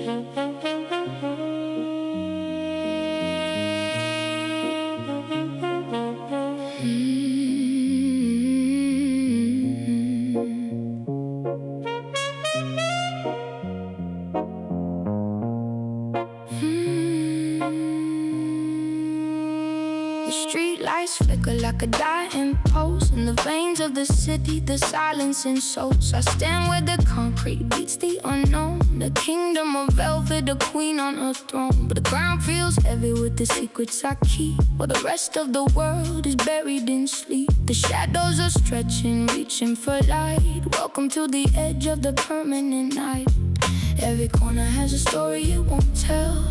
The streetlights flicker like a dying pulse in the veins of the city, the silence in souls. I stand where the concrete beats the unknown, the kingdom of velvet, the queen on her throne. But the ground feels heavy with the secrets I keep, while the rest of the world is buried in sleep. The shadows are stretching, reaching for light. Welcome to the edge of the permanent night. Every corner has a story it won't tell,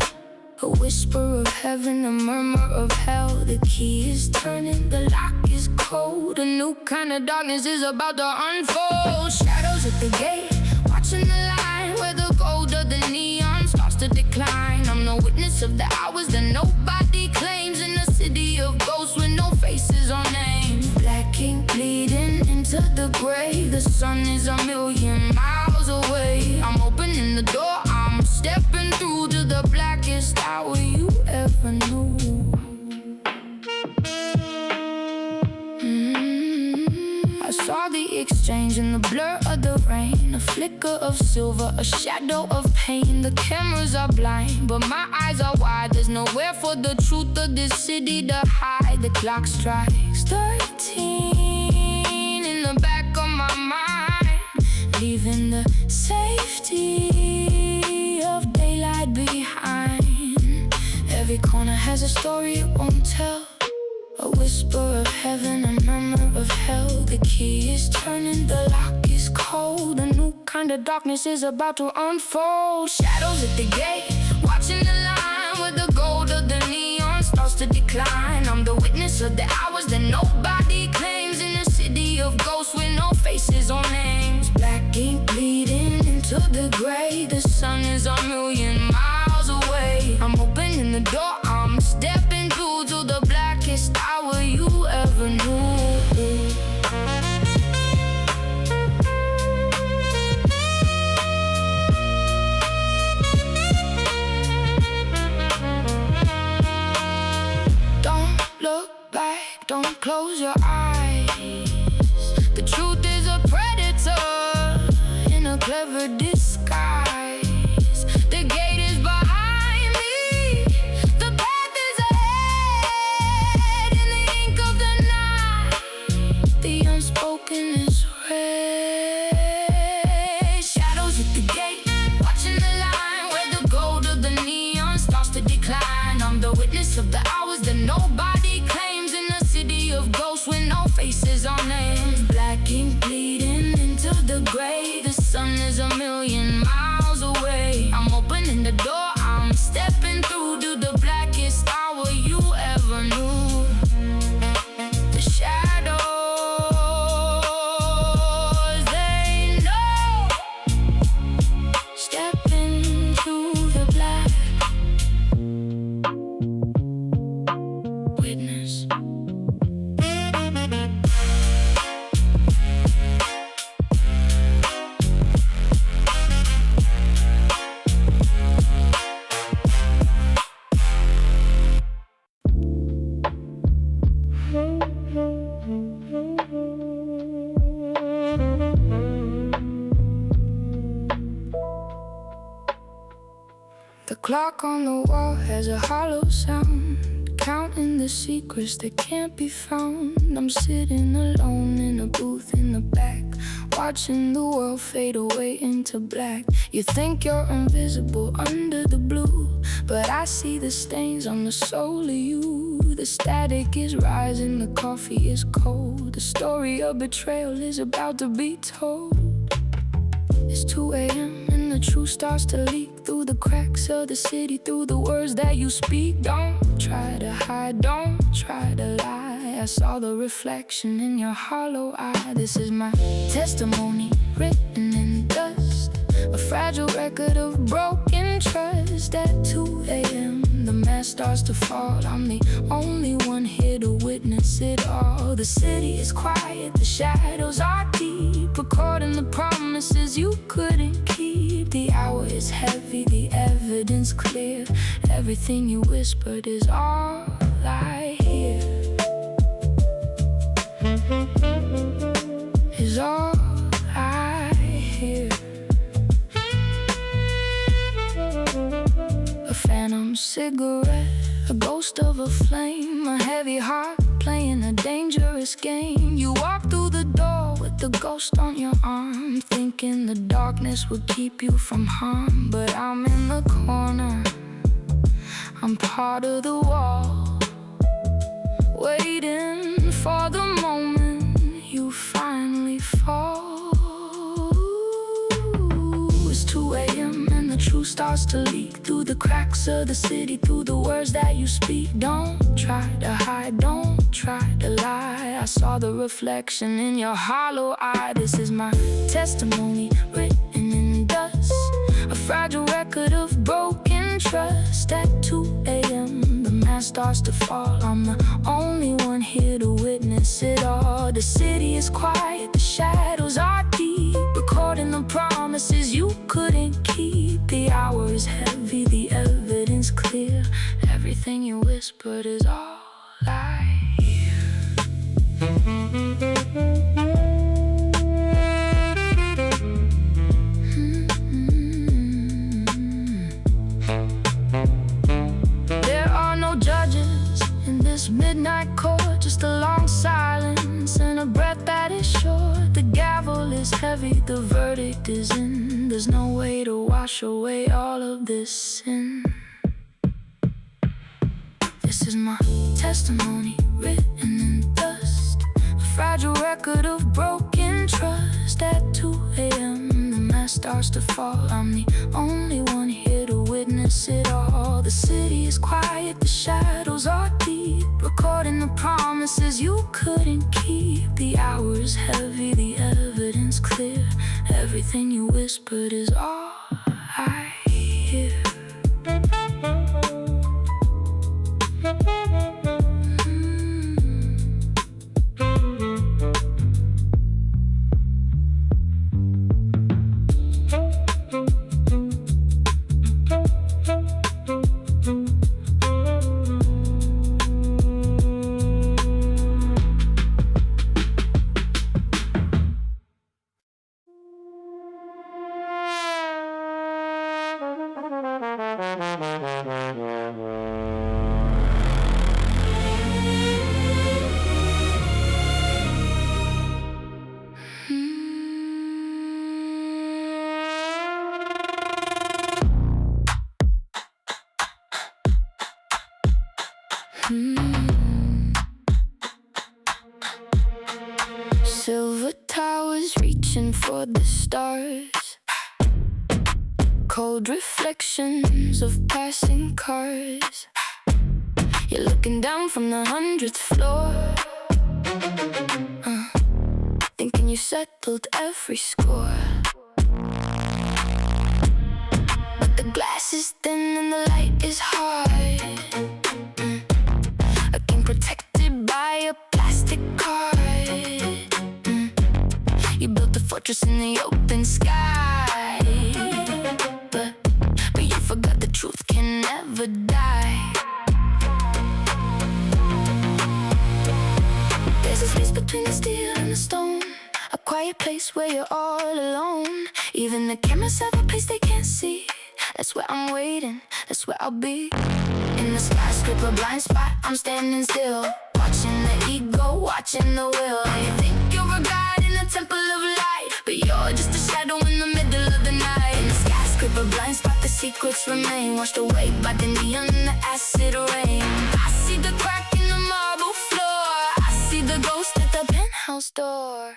a whisper of heaven, a murmur of hell. The key is turning, the lock is cold. A new kind of darkness is about to unfold. Shadows at the gate, watching the line where the gold of the neon starts to decline. I'm the witness of the hours that nobody claims, in a city of ghosts with no faces or names. Black ink bleeding into the gray, the sun is a million miles away. I'm opening the door, I'm stepping through to the blackest hour you ever knew. I saw the exchange in the blur of the rain, a flicker of silver, a shadow of pain. The cameras are blind, but my eyes are wide. There's nowhere for the truth of this city to hide. The clock strikes 13 in the back of my mind, leaving the safety of daylight behind. Every corner has a story it won't tell, a whisper of heaven, a murmur of hell. The key is turning, the lock is cold. A new kind of darkness is about to unfold. Shadows at the gate, watching the line where the gold of the neon starts to decline. I'm the witness of the hours that nobody claims, in a city of ghosts with no faces or names. Black ink bleeding into the gray, the sun is a million miles away. I'm opening the door, I'm stepping through to the blackest hour you ever knew. Don't look back, don't close your eyes. The truth is a predator in a clever disguise. The gate is behind me, the path is ahead. In the ink of the night, the unspoken is read. Shadows at the gate, watching the line where the gold of the neon starts to decline. I'm the witness of the hours that nobody claims, in a city of ghosts with no faces or names. Black ink bleeding into the gray, the sun is a million miles away. I'm opening the door, I'm stepping through to the blackest hour you ever knew. The shadows, they know, stepping through the black. Witness. The clock on the wall has a hollow sound, counting the secrets that can't be found. I'm sitting alone in a booth in the back, watching the world fade away into black. You think you're invisible under the blue, but I see the stains on the soul of you. The static is rising, the coffee is cold. The story of betrayal is about to be told. It's 2 a.m. and the truth starts to leak through the cracks of the city, through the words that you speak. Don't try to hide, don't try to lie. I saw the reflection in your hollow eye. This is my testimony written in dust, a fragile record of broken trust. At 2 a.m. the mask starts to fall. I'm the only one here to witness it all. The city is quiet, the shadows are deep, recording the promises you couldn't keep. The hour is heavy, the evidence clear. Everything you whispered is all I hear. Is all I hear. A phantom cigarette, a ghost of a flame, a heavy heart playing a dangerous game. You walk through the door with the ghost on your arm, thinking the darkness would keep you from harm. But I'm in the corner, I'm part of the wall, waiting for the moment you finally fall. It's 2 a.m. and the truth starts to leak through the cracks of the city, through the words that you speak. Don't try to hide, don't try to lie. I saw the reflection in your hollow eye. This is my testimony written in dust, a fragile record of broken trust. At 2 a.m. the mask starts to fall. I'm the only one here to witness it all. The city is quiet, the shadows are deep, recording the promises you couldn't keep. The hour is heavy, the evidence clear. Everything you whispered is all I hear. There are no judges in this midnight court, just a long silence and a breath that is short. The gavel is heavy, the verdict is in. There's no way to wash away all of this sin. This is my testimony written in dust, a fragile record of broken trust. At 2 a.m. the mask starts to fall. I'm the only one here to witness it all. The city is quiet, the shadows are deep, recording the promises you couldn't keep. The hour is heavy, the evidence clear. Everything you whispered is all I hear. Silver towers reaching for the stars, cold reflections of passing cars. You're looking down from the 100th floor, thinking you settled every score. But the glass is thin and the light is hard, again protected by a plastic card. You built a fortress in the open sky, but you forgot the truth can never die. There's a space between the steel and the stone, a quiet place where you're all alone. Even the cameras have a place they can't see. That's where I'm waiting, that's where I'll be. In the skyscraper blind spot, I'm standing still, watching the ego, watching the will. You think you're a god in the temple of light, but you're just a shadow in the middle of the night. In the skyscraper blind spot, the secrets remain, washed away by the neon and the acid rain. I see the crack in the marble floor, I see the ghost at the penthouse door.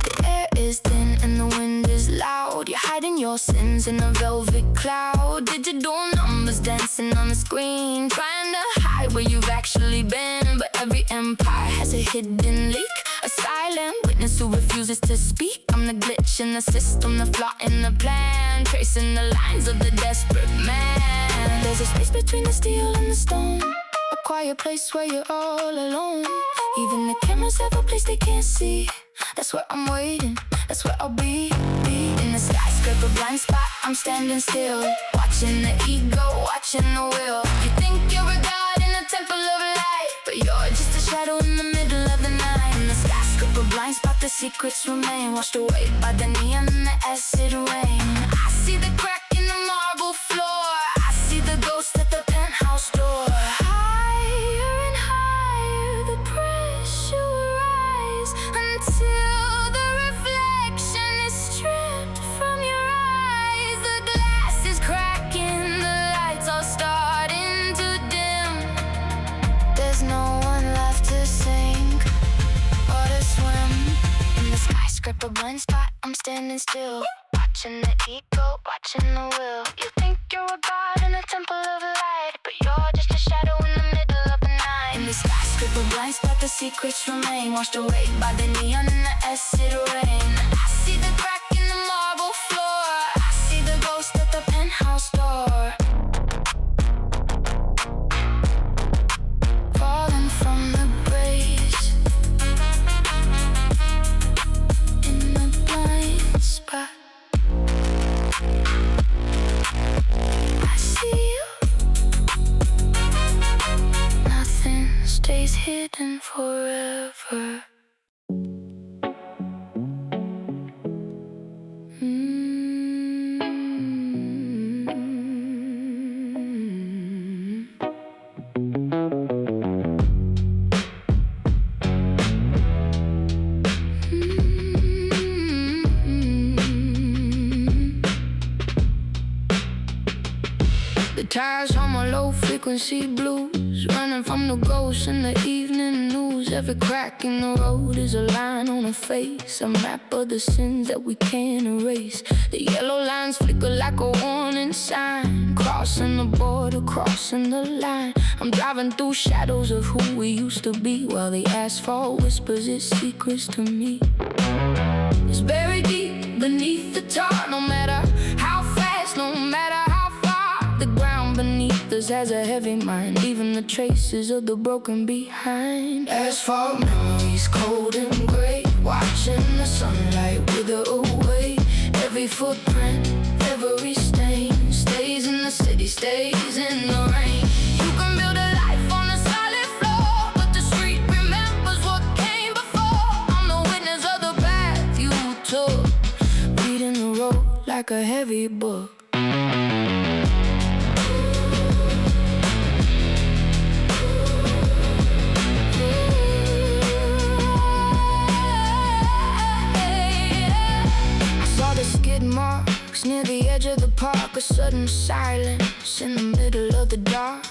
The air is thin and the wind is loud. You're hiding your sins in a velvet cloud. Digital numbers dancing on the screen, trying to hide where you've actually been. But every empire has a hidden leak, a silent witness who refuses to speak. I'm the glitch in the system, the flaw in the plan, tracing the lines of the desperate man. There's a space between the steel and the stone, a quiet place where you're all alone. Even the cameras have a place they can't see. That's where I'm waiting, that's where I'll be. In the skyscraper blind spot, I'm standing still, watching the ego, watching the will. You think you're a god in a temple of light, but you're just a shadow in the middle of the night. In the skyscraper blind spot, the secrets remain, washed away by the neon and the acid rain. I see the crack in the marble floor, I see the ghost at the penthouse door. Higher and higher the pressure rise, until the reflection is stripped from your eyes. The glass is cracking, the lights are starting to dim. There's no one left to sink or to swim. In the skyscraper blind spot, I'm standing still, watching the ego, watching the will. You think you're a god in a temple of light, but you're just a shadow in the middle of the night. In the skyscraper blind spot, the secrets remain, washed away by the neon and the acid rain. I see the crack in the marble floor, I see the ghost at the penthouse door. Falling from the breeze in the blind spot. I see you. Nothing stays hidden forever. The tires on my low-frequency blues, running from the ghosts in the evening news. Every crack in the road is a line on a face, a map of the sins that we can't erase. The yellow lines flicker like a warning sign, crossing the border, crossing the line. I'm driving through shadows of who we used to be, while the asphalt whispers its secrets to me. It's buried deep beneath the tar, no matter how fast, no matter how far. The ground beneath us has a heavy mind, leaving the traces of the broken behind. Asphalt memories cold and gray, watching the sunlight wither away. Every footprint, every stain, stays in the city, stays in the rain. You can build a life on a solid floor, but the street remembers what came before. I'm the witness of the path you took, reading the road like a heavy book. Marks near the edge of the park, a sudden silence in the middle of the dark.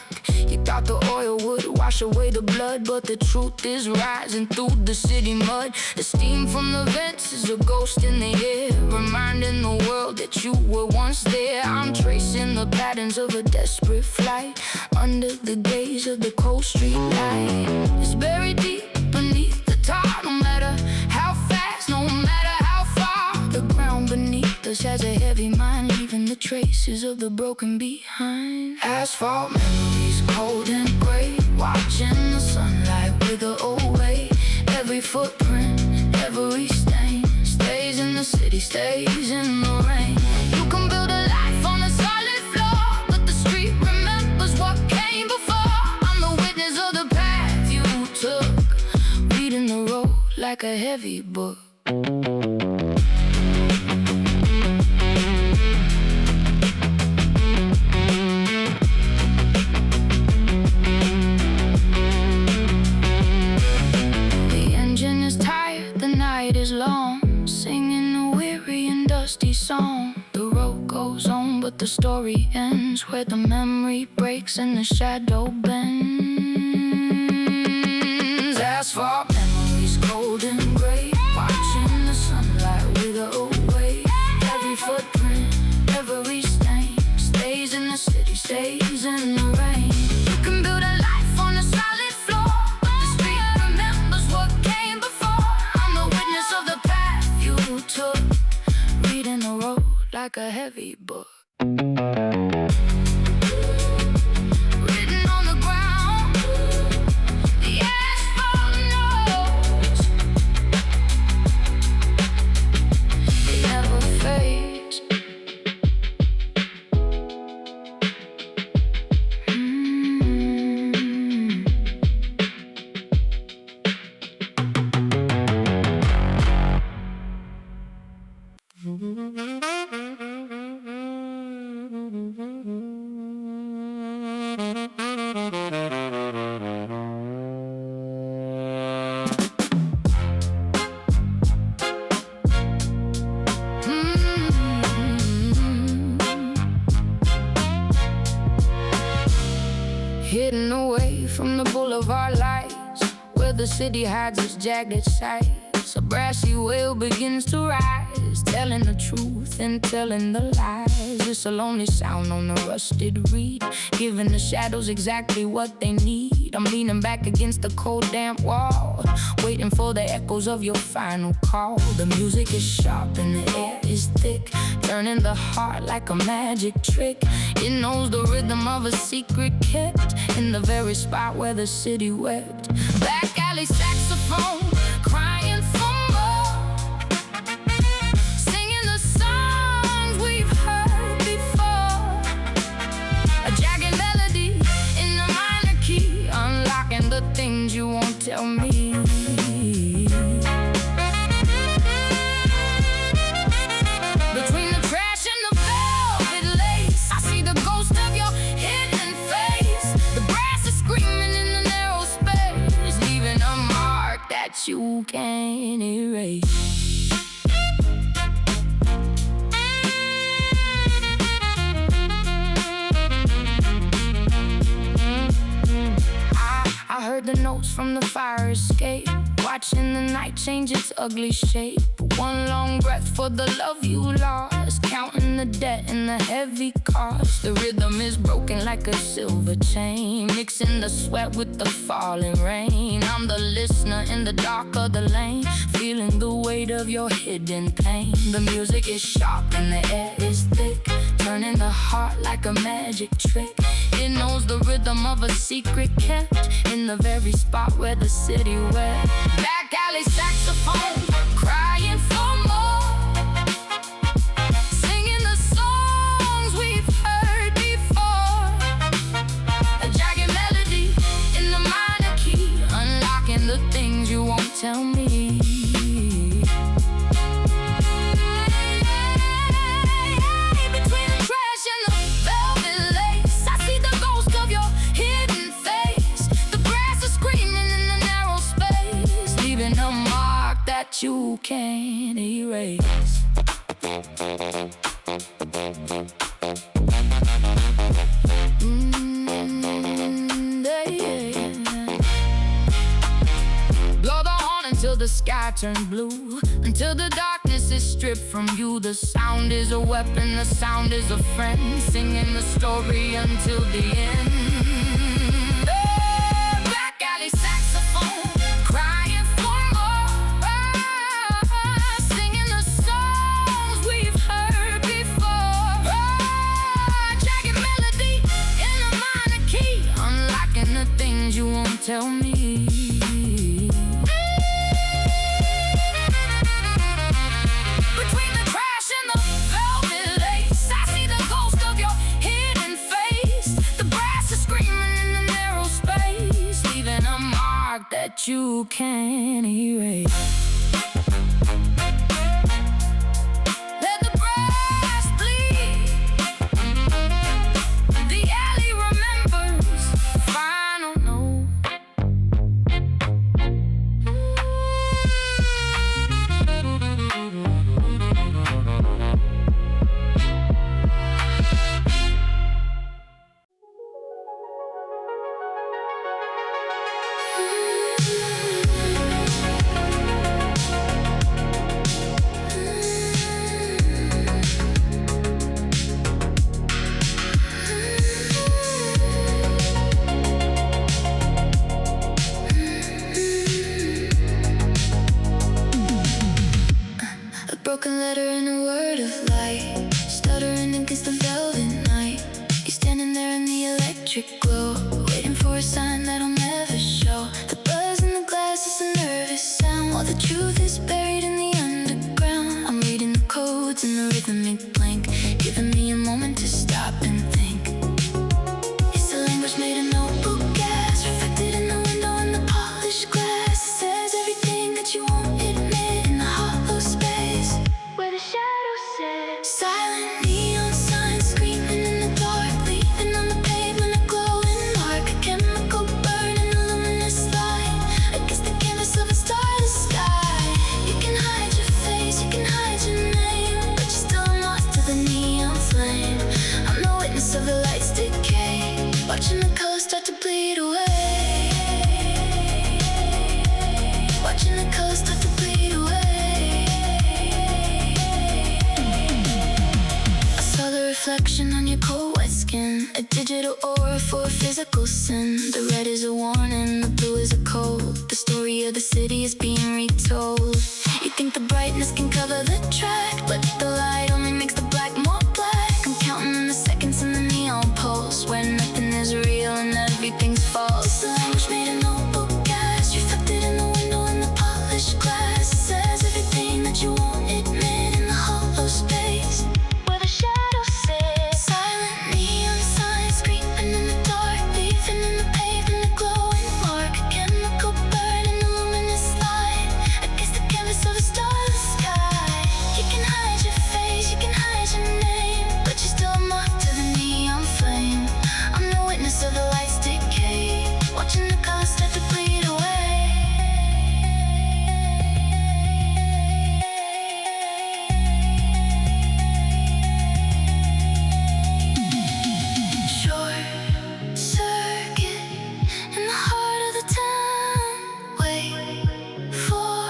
You thought the oil would wash away the blood, but the truth is rising through the city mud. The steam from the vents is a ghost in the air, reminding the world that you were once there. I'm tracing the patterns of a desperate flight, under the gaze of the cold street light. It's buried deep beneath the tar, no matter how fast, no matter how far. The ground beneath us has a heavy mind, leaving the traces of the broken behind. Asphalt memories cold and gray, watching the sunlight wither away. Every footprint, every stain, stays in the city, stays in the rain. You can build a life on a solid floor, but the street remembers what came before. I'm the witness of the path you took, reading the road like a heavy book. Is long, singing a weary and dusty song. The road goes on, but the story ends where the memory breaks and the shadow bends. Asphalt memories cold and gray, watching the sunlight wither away. Every footprint, every stain, stays in the city, stays in the rain. You can build a life on a solid floor, but the street remembers what came before. I'm the witness of the path you took, reading the road like a heavy book. Written on the ground, the asphalt noise. the city hides its jagged sights. A brassy whale begins to rise, telling the truth and telling the lies. It's a lonely sound on the rusted reed, giving the shadows exactly what they need. I'm leaning back against the cold damp wall, waiting for the echoes of your final call. The music is sharp and the air is thick, turning the heart like a magic trick. It knows the rhythm of a secret kept in the very spot where the city wept. Back alley saxophone, crying for more, singing the songs we've heard before. A jagged melody in a minor key, unlocking the things you won't tell me. Between the crash and the velvet lace, I see the ghost of your hidden face. The brass is screaming in the narrow space, leaving a mark that you can't erase. I heard the notes from the fire escape, watching the night change its ugly shape. One long breath for the love you lost, counting the debt and the heavy cost. The rhythm is broken like a silver chain, mixing the sweat with the falling rain. I'm the listener in the dark of the lane, feeling the weight of your hidden pain. The music is sharp and the air is thick, turning the heart like a magic trick. It knows the rhythm of a secret kept in the very spot where the city wept. Back alley saxophone, crying for more, singing the songs we've heard before. A jagged melody in the minor key, unlocking the things you won't tell me. Between the crash and the velvet lace, I see the ghost of your hidden face. The brass is screaming in the narrow space, leaving a mark that you can't erase. Blow the horn until the sky turns blue, until the darkness is stripped from you. The sound is a weapon, the sound is a friend, singing the story until the end. Back alley saxophone, crying for more, singing the songs we've heard before. Jagged melody in a minor key, unlocking the things you won't tell me. Between the crash and the velvet lace, I see the ghost of your hidden face. The brass is screaming in the narrow space, leaving a mark that you can't erase. Let the brass bleed, the alley remembers, final note. A broken letter and a word of light, stuttering against the velvet night. You're standing there in the electric glow, waiting for a sign that'll never show. The buzz in the glass is a nervous sound, while the truth is buried in the underground. I'm reading the codes in the rhythmic blank, giving me a moment to stop and think. It's the language made in notebook gas, reflected in the window and the polished glass. It says everything that you won't admit in the hollow space where the shadows sit. Silent neon signs screaming in the dark, leaving on the pavement a glowing mark. A chemical burn in a luminous light against the canvas of a starless sky. reflection on your cold white skin. A digital aura for a physical sin. The red is a warning, the blue is a code. The story of the city is being retold. You think the brightness can cover the track, but the light only makes the black more black. I'm counting the seconds in the neon pulse, where nothing is real and everything's false. It's the language made in notebook gas, reflected in the window in the polished glass. It says everything that you won't admit in the hollow space where the shadows sit. Silent neon signs creeping in the dark, leaving in the pavement a glowing mark. A chemical burn in the luminous light against the canvas of a starless sky. You can hide your face, you can hide your name, but you're still mocked to the neon flame. I'm the witness of the light's decay, watching the colors start to bleed away. Short circuit in the heart of the town. Wait for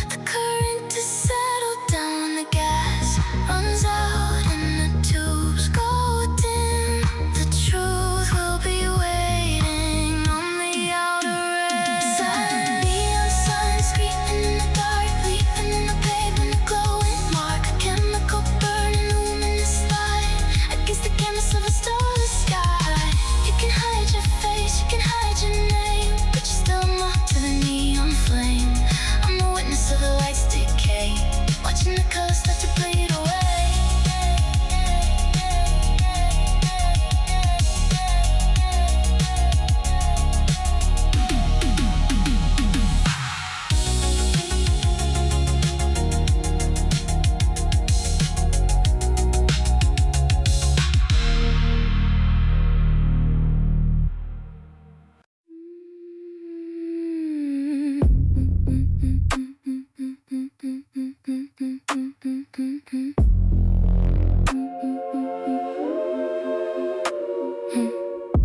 the current to settle down when the gas runs out and the tubes go dim. The truth will be waiting on the outer edge. Silent neon signs creeping in the dark, leaving in the pavement a glowing mark. A chemical burn in the luminous light against the canvas of a starless sky. You can hide your face, you can hide your name, but you're still mocked to the neon flame. I'm the witness of the light's decay, watching the colors start to bleed away.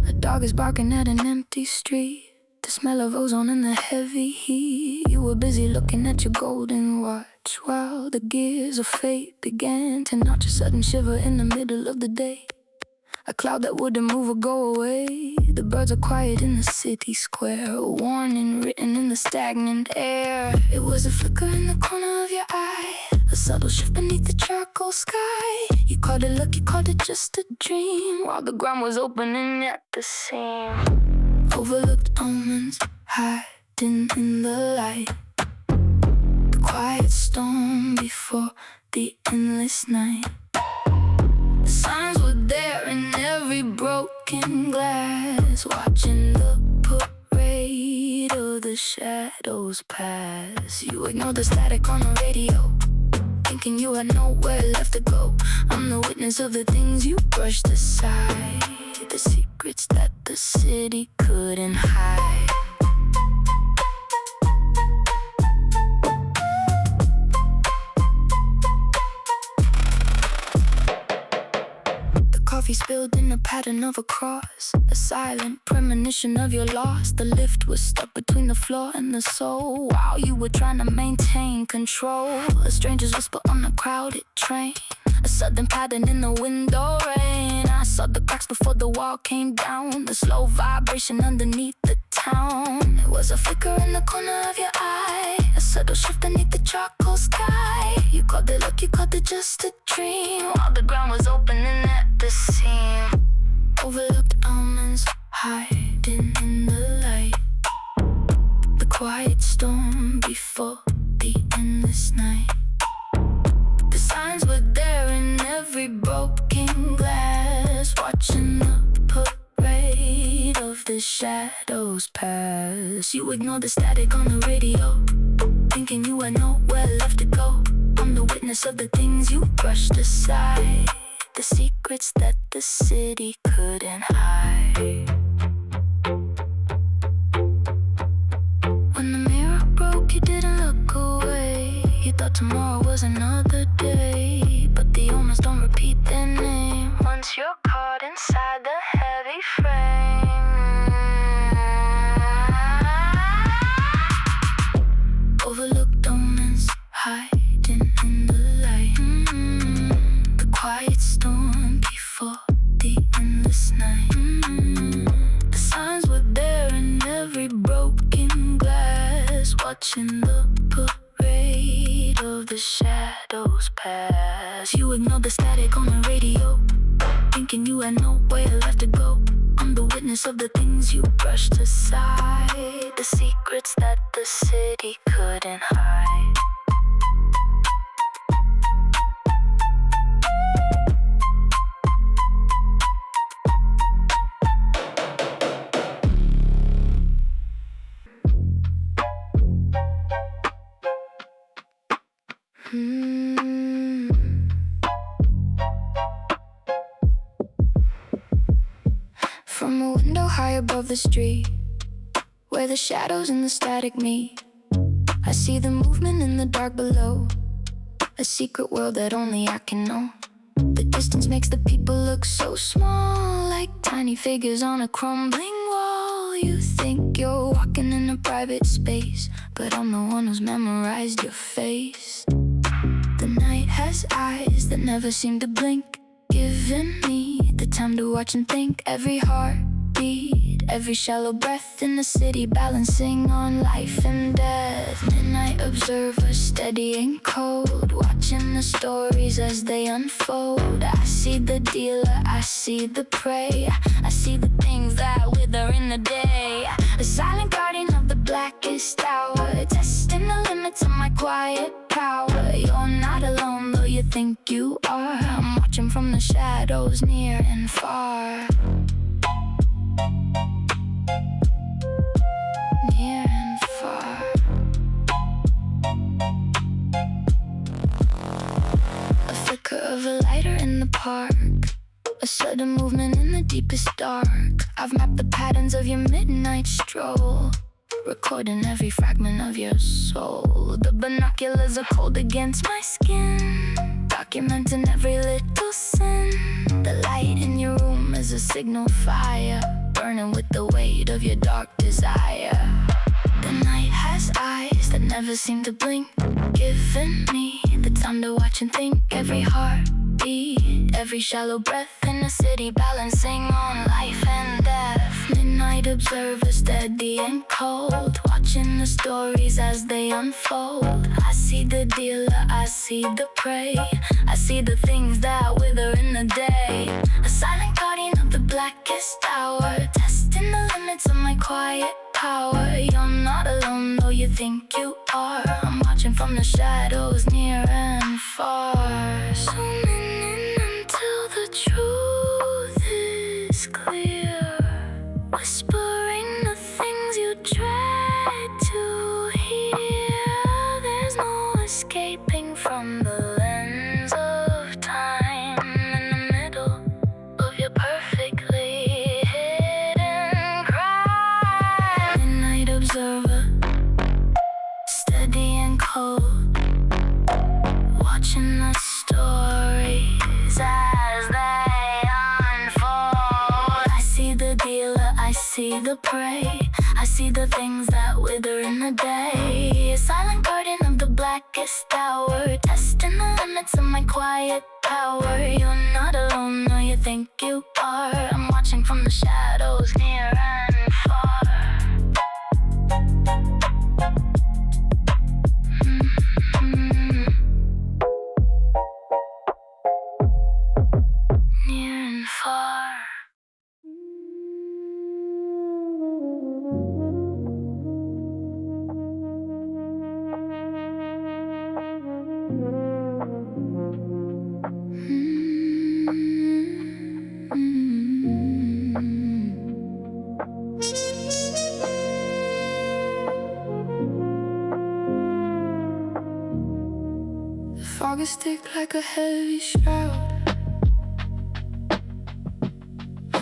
A dog is barking at an empty street. The smell of ozone and the heavy heat. You were busy looking at your golden watch while the gears of fate began to notch. A sudden shiver in the middle of the day. A cloud that wouldn't move or go away. The birds are quiet in the city square, a warning written in the stagnant air. It was a flicker in the corner of your eye, a subtle shift beneath the charcoal sky. You called it luck, you called it just a dream, while the ground was opening at the seam. Overlooked omens hiding in the light, the quiet storm before the endless night. The signs were there in every broken glass, watching the parade of the shadows pass. You ignored the static on the radio, thinking you had nowhere left to go. I'm the witness of the things you brushed aside, the secrets that the city couldn't hide. Coffee spilled in the pattern of a cross, a silent premonition of your loss. The lift was stuck between the floor and the soul, while you were trying to maintain control. A stranger's whisper on a crowded train, a sudden pattern in the window rain. I saw the cracks before the wall came down, the slow vibration underneath the town. It was a flicker in the corner of your eye, a subtle shift beneath the charcoal sky. You called it luck, you called it just a dream, while the ground was opening at the seam. Overlooked almonds hiding in the light, the quiet storm before the endless night. The signs were there in every broken glass, watching the parade of the shadows pass. You ignored the static on the radio, thinking you had nowhere left to go. I'm the witness of the things you brushed aside, the secrets that the city couldn't hide. When the mirror broke, you didn't look away. You thought tomorrow was another day, but the omens don't repeat their name once you're caught inside the heavy frame. Overlooked omens hiding in the light, the quiet storm watching the parade of the shadows pass. You ignore the static on the radio, thinking you had nowhere left to go. I'm the witness of the things you brushed aside, the secrets that the city couldn't hide. From a window high above the street, where the shadows and the static meet, I see the movement in the dark below, a secret world that only I can know. The distance makes the people look so small, like tiny figures on a crumbling wall. You think you're walking in a private space, but I'm the one who's memorized your face. The night has eyes that never seem to blink, giving me the time to watch and think. Every heartbeat, every shallow breath in the city, balancing on life and death. Midnight observer, steady and cold, watching the stories as they unfold. I see the dealer, I see the prey, I see the things that wither in the day. A silent guardian of the blackest hour, testing the limits of my quiet power. You're not alone, though you think you are. I'm watching from the shadows, near and far. Near and far. A flicker of a lighter in the park, a sudden movement in the deepest dark. I've mapped the patterns of your midnight stroll, recording every fragment of your soul. The binoculars are cold against my skin, documenting every little sin. The light in your room is a signal fire, burning with the weight of your dark desire. The night has eyes that never seem to blink, giving me the time to watch and think. Every heartbeat, every shallow breath in the city, balancing on life and death. Midnight observer, steady and cold, watching the stories as they unfold. I see the dealer, I see the prey, I see the things that wither in the day. A silent guardian of the blackest hour, testing the limits of my quiet power. You're not alone, though you think you are. I'm watching from the shadows, near and far. Zooming in until the truth is clear, whispering the things you tried to hear. There's no escaping from the lens of time, in the middle of your perfectly hidden crime. Midnight observer, steady and cold, watching the stories as they unfold. I see the dealer, I see the prey, I see the things that wither in the day. A silent guardian of the blackest hour, testing the limits of my quiet power. You're not alone, though you think you are. I'm watching from the shadows, near and far. Near and far. The fog is thick like a heavy shroud,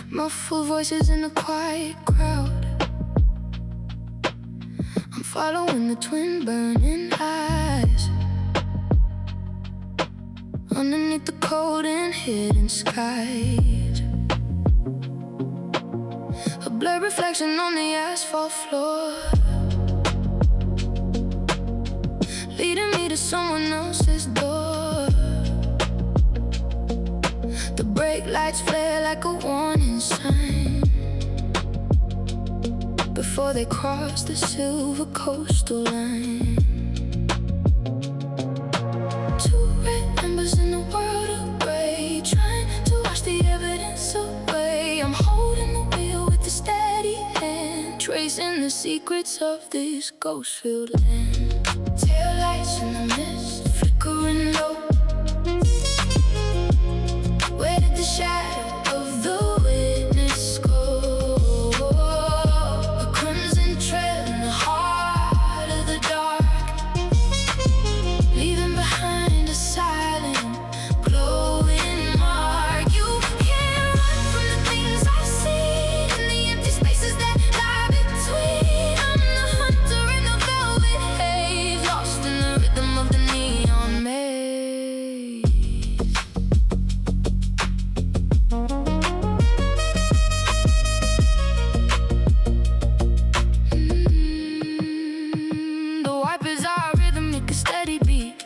muffled voices in a quiet crowd. I'm following the twin burning eyes, underneath the cold and hidden skies. A blurred reflection on the asphalt floor, leading me to someone else's door. The brake lights flare like a warning sign, but before they cross the silver coastal line. Two red embers in a world of gray, trying to wash the evidence away. I'm holding the wheel with a steady hand, tracing the secrets of this ghost-filled land. Taillights in the mist, flickering low. Where did the shadow of the witness go? A crimson trail in the heart of the dark, leaving behind a silent, glowing mark. You can't run from the things I've seen in the empty spaces that lie between. I'm the hunter in the velvet haze, lost in the rhythm of the neon maze. The wipers are rhythmic, a steady beat,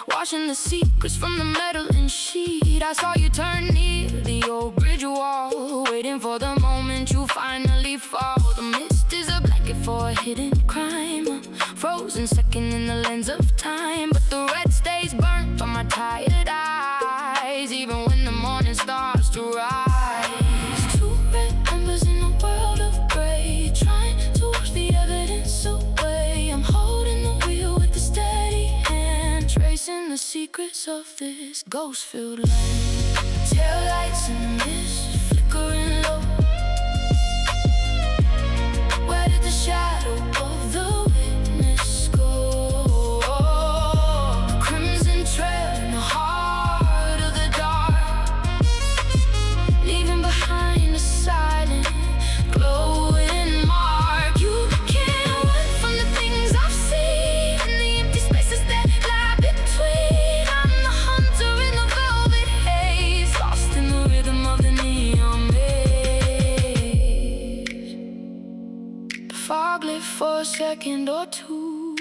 washing the secrets from the metal and sheet. I saw you turn near the old bridge wall, waiting for the moment you finally fall. The mist is a blanket for a hidden crime, a frozen second in the lens of time. But the red stays burnt on my tired eyes, even when the morning starts to rise. Two red embers in a world of gray, trying to wash the evidence away. I'm holding the wheel with a steady hand, tracing the secrets of this ghost-filled land. Taillights in the mist, flickering low. Where did the shadow of the witness go? A crimson trail in the heart of the dark, leaving behind a silent, glowing mark. You can't run from the things I've seen in the empty spaces that lie between. I'm the hunter in the velvet haze, lost in the rhythm of the neon maze. The fog lit for a second or two,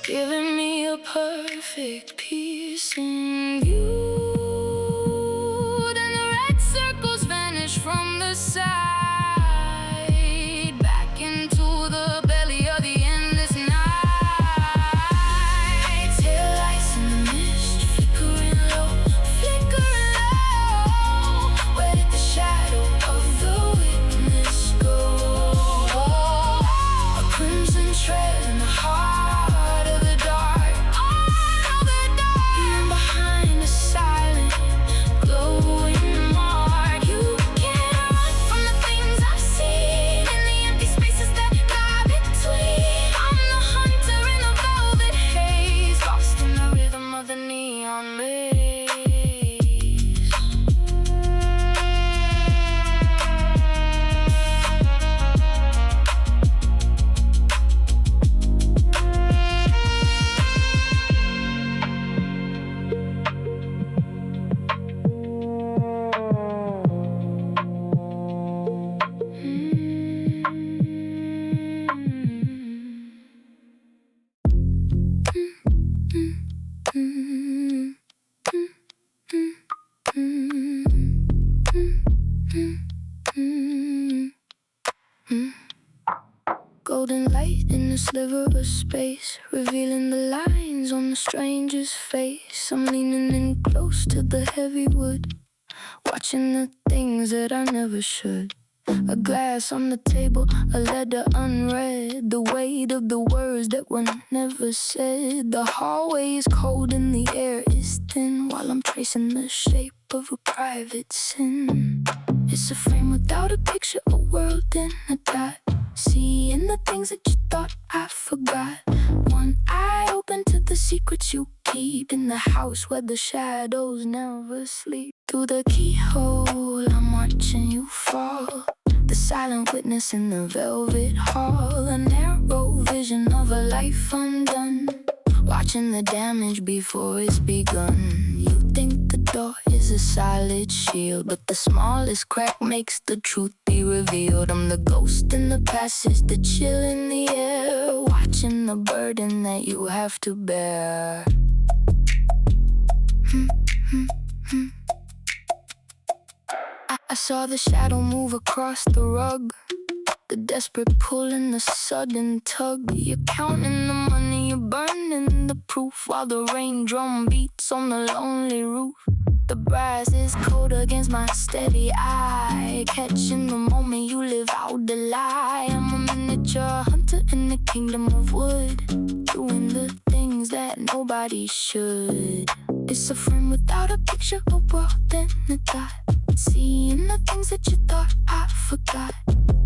giving me a perfect piercing view. Then the red circles vanish from the side, back into the belly of the endless night. Taillights in the mist, flickering low, flickering low. Where did the shadow of the witness go? A crimson trail in the heart of the dark, leaving behind a silent, glowing mark. You can't run from the things I've seen in the empty spaces that lie between. I'm the hunter in the velvet haze, lost in the rhythm of the neon maze. Golden light in a sliver of space, revealing the lines on the stranger's face. I'm leaning in close to the heavy wood, watching the things that I never should. A glass on the table, a letter unread, the weight of the words that were never said. The hallway is cold and the air is thin, while I'm tracing the shape of a private sin. It's a frame without a picture, a world in a dot, seeing the things that you thought I forgot. One eye open to the secrets you keep in the house where the shadows never sleep. Through the keyhole, I'm watching you fall, the silent witness in the velvet hall. A narrow vision of a life undone, watching the damage before it's begun. You think the door is a solid shield, but the smallest crack makes the truth be revealed. I'm the ghost in the passage, the chill in the air, watching the burden that you have to bear. I saw the shadow move across the rug, the desperate pull and the sudden tug. You're counting the money, you're burning the proof, while the rain drum beats on the lonely roof. The brass is cold against my steady eye, catching the moment you live out the lie. I'm a miniature hunter in the kingdom of wood, doing the things that nobody should. It's a friend without a picture, a world in a dot, seeing the things that you thought I forgot.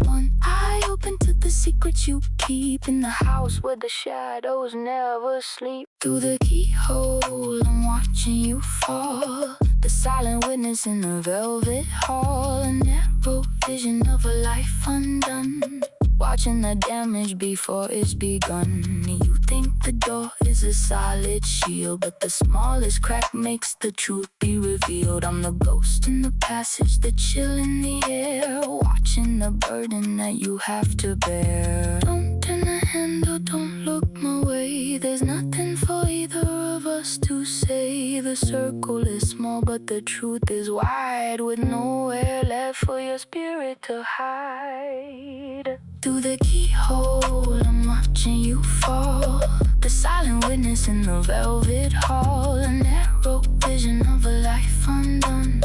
One eye open to the secrets you keep in the house where the shadows never sleep. Through the keyhole, I'm watching you fall, the silent witness in the velvet hall. A narrow vision of a life undone, watching the damage before it's begun. You think the door is a solid shield, but the smallest crack makes the truth be revealed. I'm the ghost in the passage, the chill in the air, watching the burden that you have to bear. Don't turn the handle, don't look my way, there's nothing for either of us to say. The circle is small, but the truth is wide, with nowhere left for your spirit to hide. Through the keyhole, I'm watching you fall, the silent witness in the velvet hall. A narrow vision of a life undone,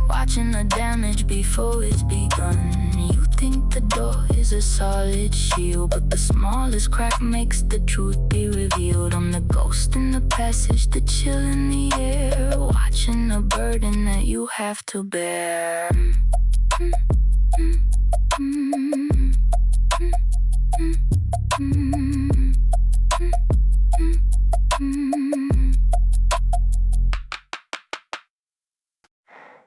watching the damage before it's begun. You think the door is a solid shield, but the smallest crack makes the truth be revealed. I'm the ghost in the passage, the chill in the air, watching the burden that you have to bear.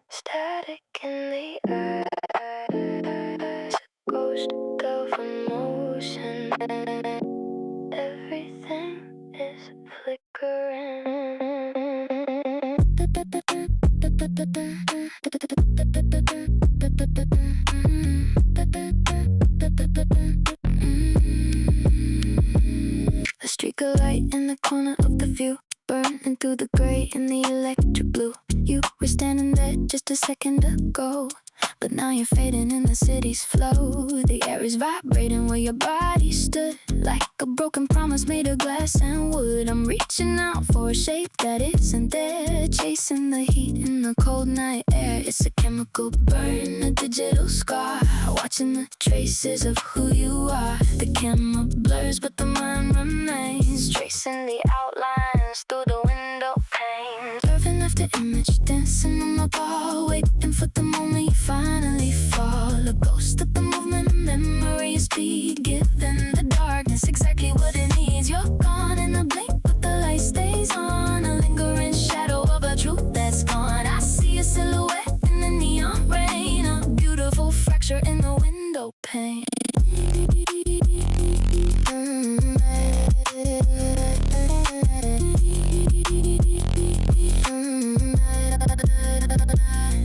Static in the eyes, a ghost of emotion. Everything is flickering. A streak of light in the corner of the view, burning through the gray and the electric blue. You were standing there just a second ago, but now you're fading in the city's flow. The air is vibrating where your body stood, like a broken promise made of glass and wood. I'm reaching out for a shape that isn't there, chasing the heat in the cold night air. It's a chemical burn, a digital scar, watching the traces of who you are. The camera blurs but the mind remains, tracing the outlines through the window pane. Curving after image, dancing on the ball, waiting for the moment you finally fall. A ghost of the movement, a memory of speed, giving the darkness exactly what it needs. You're gone in a blink, but the light stays on, a lingering shadow of a truth that's gone. I see a silhouette in the neon rain, a beautiful fracture in the window pane.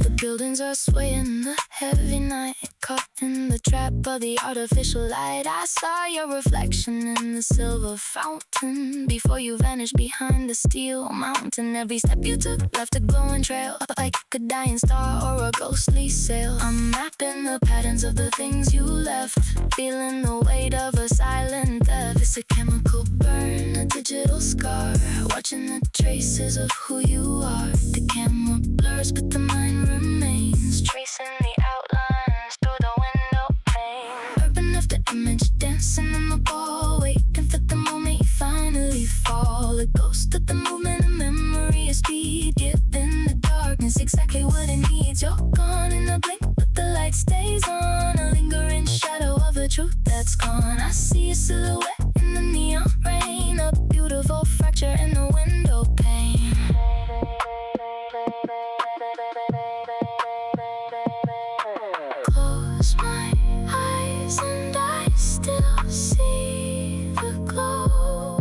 The buildings are swaying, the heavy night, caught in the trap of the artificial light. I saw your reflection in the silver fountain before you vanished behind the steel mountain. Every step you took left a glowing trail, like a dying star or a ghostly sail. I'm mapping the patterns of the things you left, feeling the weight of a silent death. It's a chemical burn, a digital scar, watching the traces of who you are. The camera blurs but the mind remains, tracing the outlines through the window pane. Urban after image, dancing on the ball, waiting for the moment you finally fall. A ghost of the movement, a memory of speed, giving the darkness exactly what it needs. You're gone in a blink, but the light stays on, a lingering shadow of a truth that's gone. I see a silhouette in the neon rain, a beautiful fracture in the window pane. Close my eyes and I still see the glow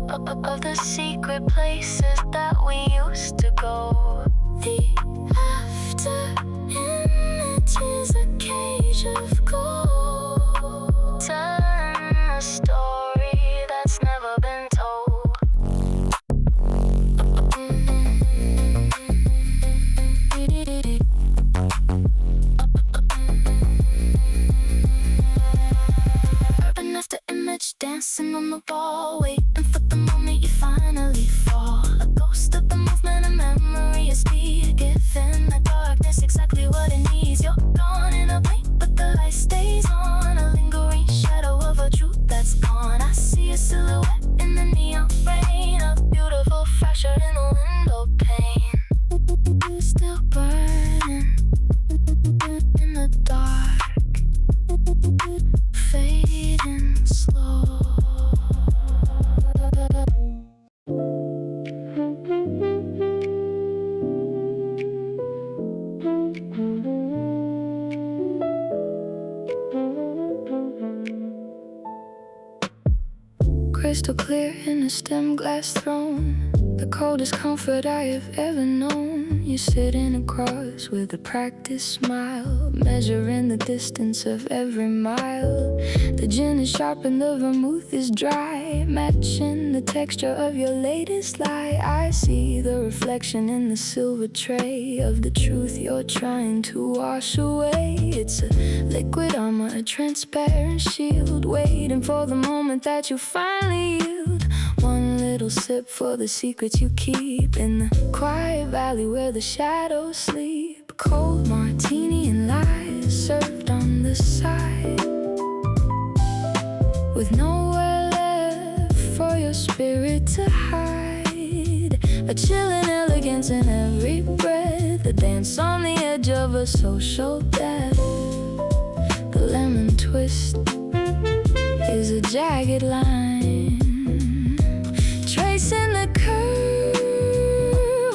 of the secret places that we used to go. The after image is a cage of gold, telling a story that's never been told. crystal clear in a stem glass throne, the coldest comfort I have ever known. You're sitting across with a practiced smile, measuring the distance of every mile. The gin is sharp and the vermouth is dry, matching the texture of your latest lie. I see the reflection in the silver tray of the truth you're trying to wash away. It's a liquid armor, a transparent shield, waiting for the moment that you finally yield. One little sip for the secrets you keep in the quiet valley where the shadows sleep. Cold martini and lies served on the side, with nowhere left for your spirit to hide. A chilling elegance in every breath, a dance on the edge of a social death. The lemon twist is a jagged line, tracing the curve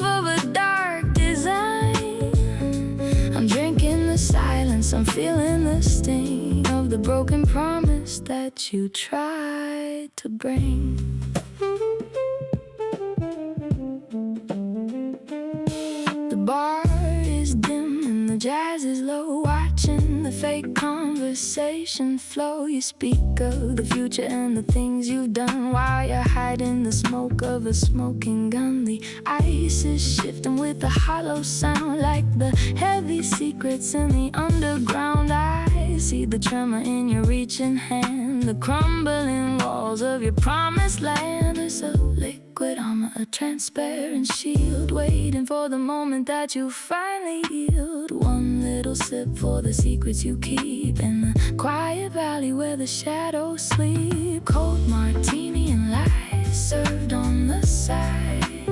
of a dark design. I'm drinking the silence, I'm feeling the sting of the broken promise that you tried to bring. The bar is dim and the jazz is low, watching the fake conversation flow. You speak of the future and the things you've done while you're hiding the smoke of a smoking gun. The ice is shifting with a hollow sound, like the heavy secrets in the underground. I see the tremor in your reaching hand, the crumbling walls of your promised land. It's a liquid armor, a transparent shield, waiting for the moment that you finally yield. One little sip for the secrets you keep in the quiet valley where the shadows sleep. Cold martini and lies served on the side,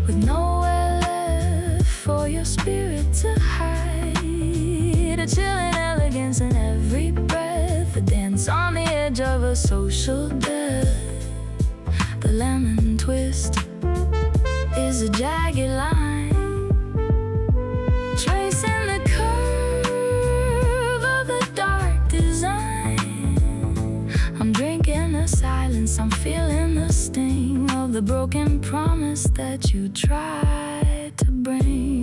with nowhere left for your spirit to hide. A chilling elegance in every breath, a dance on the edge of a social death. The lemon twist is a jagged line, tracing the curve of a dark design. I'm drinking the silence, I'm feeling the sting of the broken promise that you tried to bring.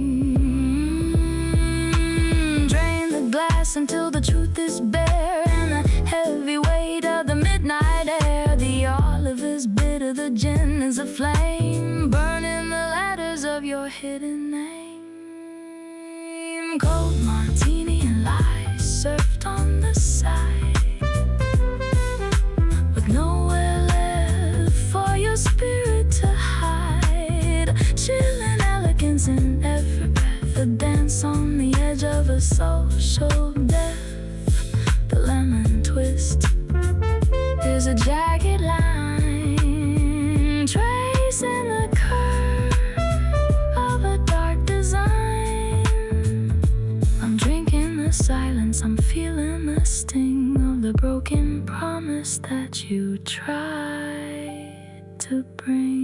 Drain the glass until the truth is bare, and the heavy weight of the midnight air. The olive is bitter, the gin is a flame, burning the letters of your hidden name. Cold martini and lies served on the side, with nowhere left for your spirit to hide. Chilling elegance in every breath, a dance on the edge of a social death. The lemon twist is a jagged line, tracing the curve of a dark design. I'm drinking the silence, I'm feeling the sting of the broken promise that you tried to bring.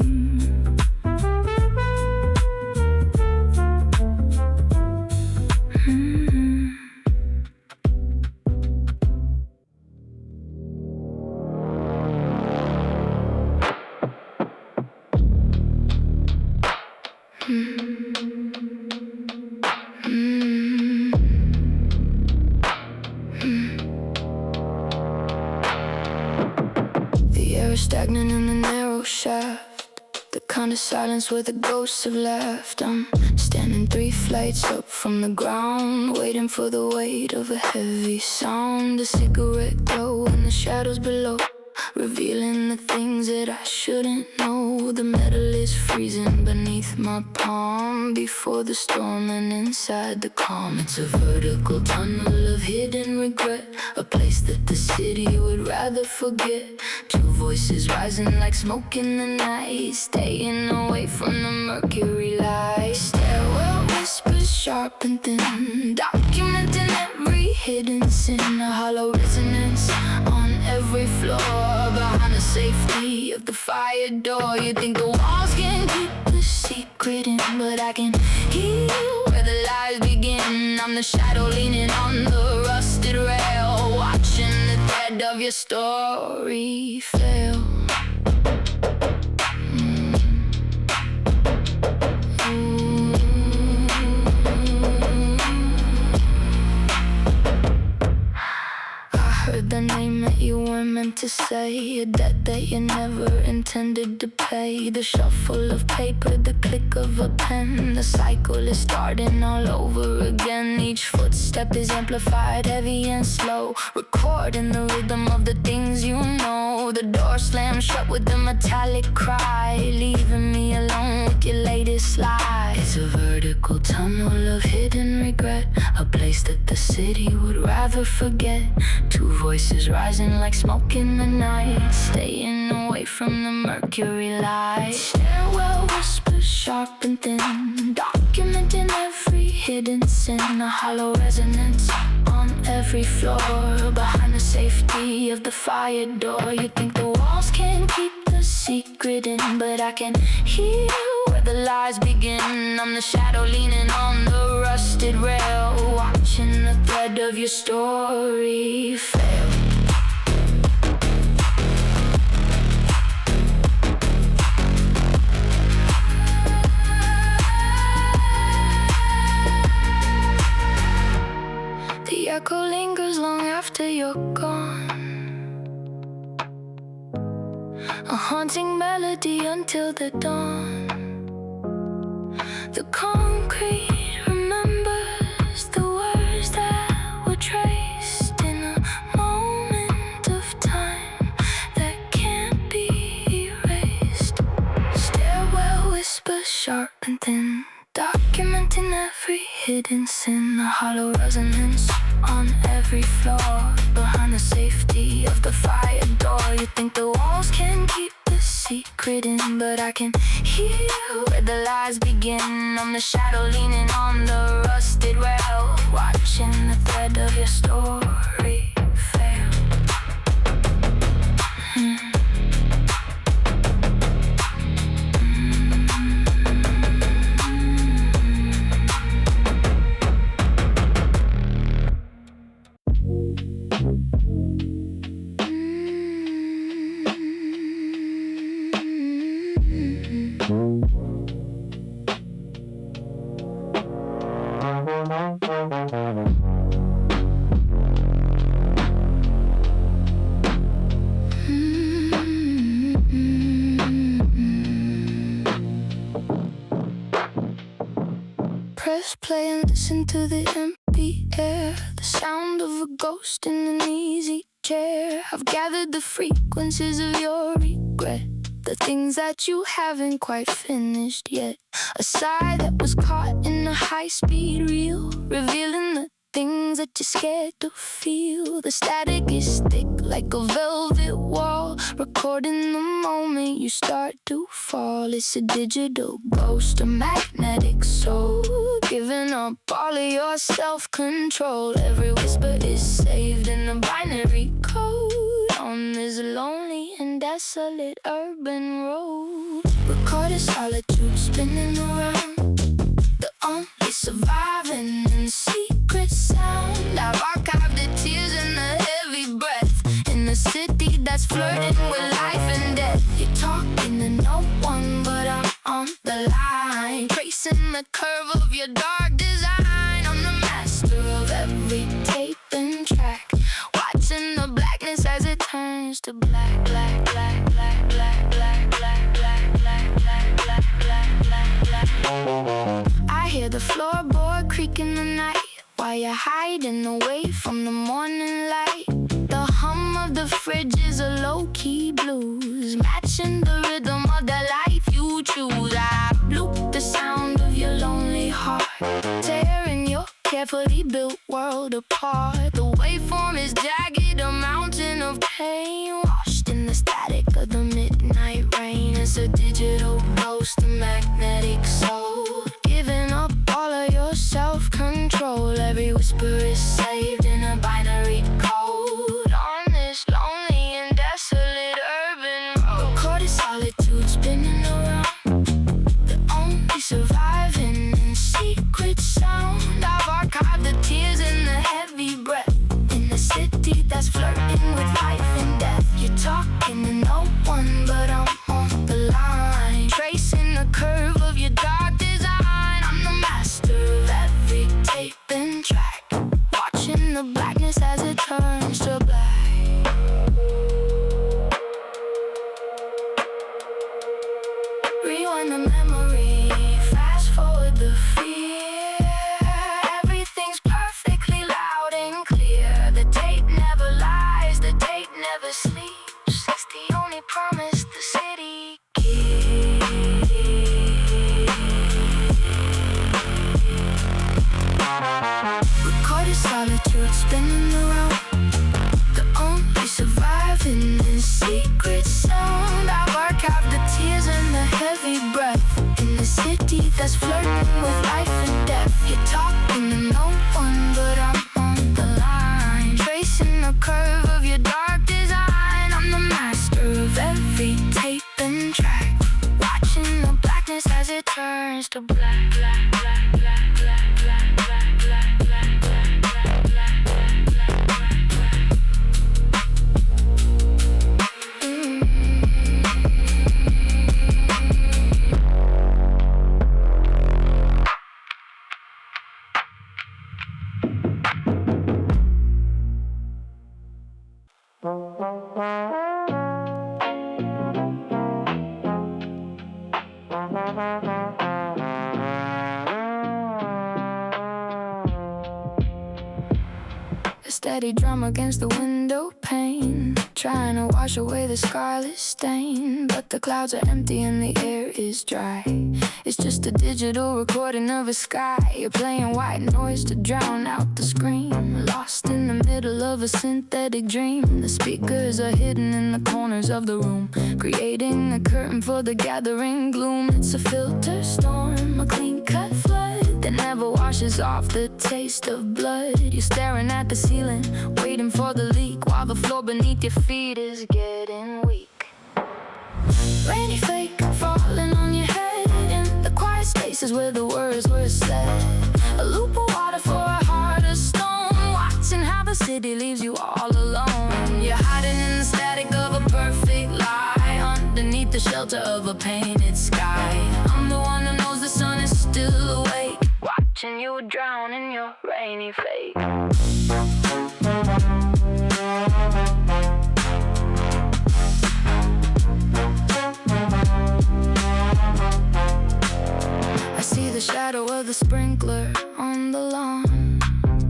The air is stagnant in the narrow shaft, the kind of silence where the ghosts have left. I'm standing 3 flights up from the ground, waiting for the weight of a heavy sound. A cigarette glow in the shadows below, revealing the things that I shouldn't know. The metal is freezing beneath my palm before the storm, and inside the calm it's a vertical tunnel of hidden regret, a place that the city would rather forget. 2 voices rising like smoke in the night, staying away from the mercury light. Stairwell whispers sharp and thin, documenting every hidden sin. A hollow resonance on every floor, behind the safety of the fire door. You think the walls can keep the secret in, but I can hear where the lies begin. I'm the shadow leaning on the rusted rail, watching the thread of your story fail. The name that you weren't meant to say, a debt that you never intended to pay. The shuffle of paper, the click of a pen, the cycle is starting all over again. Each footstep is amplified, heavy and slow, recording the rhythm of the things you know. The door slams shut with a metallic cry, leaving me alone with your latest lie. It's a vertical tunnel of hidden regret, a place that the city would rather forget. Two voices rising like smoke in the night, staying away from the mercury light. Stairwell whispers sharp and thin, documenting every hidden sin. A hollow resonance on every floor, behind the safety of the fire door. You think the walls can't keep the secret in, but I can hear where the lies begin. I'm the shadow leaning on the rusted rail, watching the thread of your story fail. The echo lingers long after you're gone, a haunting melody until the dawn. The concrete remembers the words that were traced in a moment of time that can't be erased. Stairwell whispers sharp and thin, documenting every hidden sin. A hollow resonance on every floor, behind the safety of the fire door. You think the walls can keep the secret in, but I can hear where the lies begin. I'm the shadow leaning on the rusted rail, watching the thread of your story fail. Press play and listen to the empty air, the sound of a ghost in an easy chair. I've gathered the frequencies of your regret, the things that you haven't quite finished yet. A sigh that was caught in a high-speed reel, revealing the things that you're scared to feel. The static is thick like a velvet wall, recording the moment you start to fall. It's a digital ghost, a magnetic soul, giving up all of your self-control. Every whisper is saved in a binary code on this lonely and desolate urban road. Recorded solitude spinning around, the only surviving and secret sound. I've archived the tears and the heavy breath in the city that's flirting with life and death. You're talking to no one, but I'm on the line, tracing the curve of your dark design. I'm the master of every tape and track, watching the blackness as it turns to black, black, black, black, black, black, black, black, black, black, black, black, black, black. I hear the floorboard creak in the night while you're hiding away from the morning light. The hum of the fridge is a low-key blues, matching the rhythm of the life you choose. I loop the sound of your lonely heart, tearing your carefully built world apart. The waveform is jagged, a mountain of pain, washed in the static of the midnight rain. It's a digital ghost, a magnetic soul, giving up all of your self-control. Every whisper is saved in a binary code on this lonely and desolate urban road. Recorded solitude spinning around, the only surviving and secret sound. I've archived the tears and the heavy breath in the city that's flirting with life. Rewind the memory, fast forward the fear. Everything's perfectly loud and clear. The tape never lies, the tape never sleeps. It's the only promise the city keeps. Recorded solitude spinning around, the only surviving in secret sound. I've archived the tears and the heavy breath in the city that's flirting with life and death. You're talking to no one, but I'm on the line, tracing the curve of your dark design. I'm the master of every tape and track, watching the blackness as it turns to black, black, black, black, black, black, black, black, black, black, black, black, black, black, black. A steady drum against the window pane, trying to wash away the scarlet stain. But the clouds are empty and the air is dry. It's just a digital recording of a sky. You're playing white noise to drown out the scream, lost in the middle of a synthetic dream. The speakers are hidden in the corners of the room, creating a curtain for the gathering gloom. It's a filter storm, a clean cut flood that never washes off the taste of blood. You're staring at the ceiling, waiting for the leak, while the floor beneath your feet is getting weak. Rainy flake falling on your head in the quiet spaces where the words were said. A loop of water for a heart of stone, watching how the city leaves you all alone. You're hiding in the static of a perfect lie, underneath the shelter of a painted sky. I'm the one who knows the sun is still awake, watching you drown in your rainy fake. I see the shadow of the sprinkler on the lawn,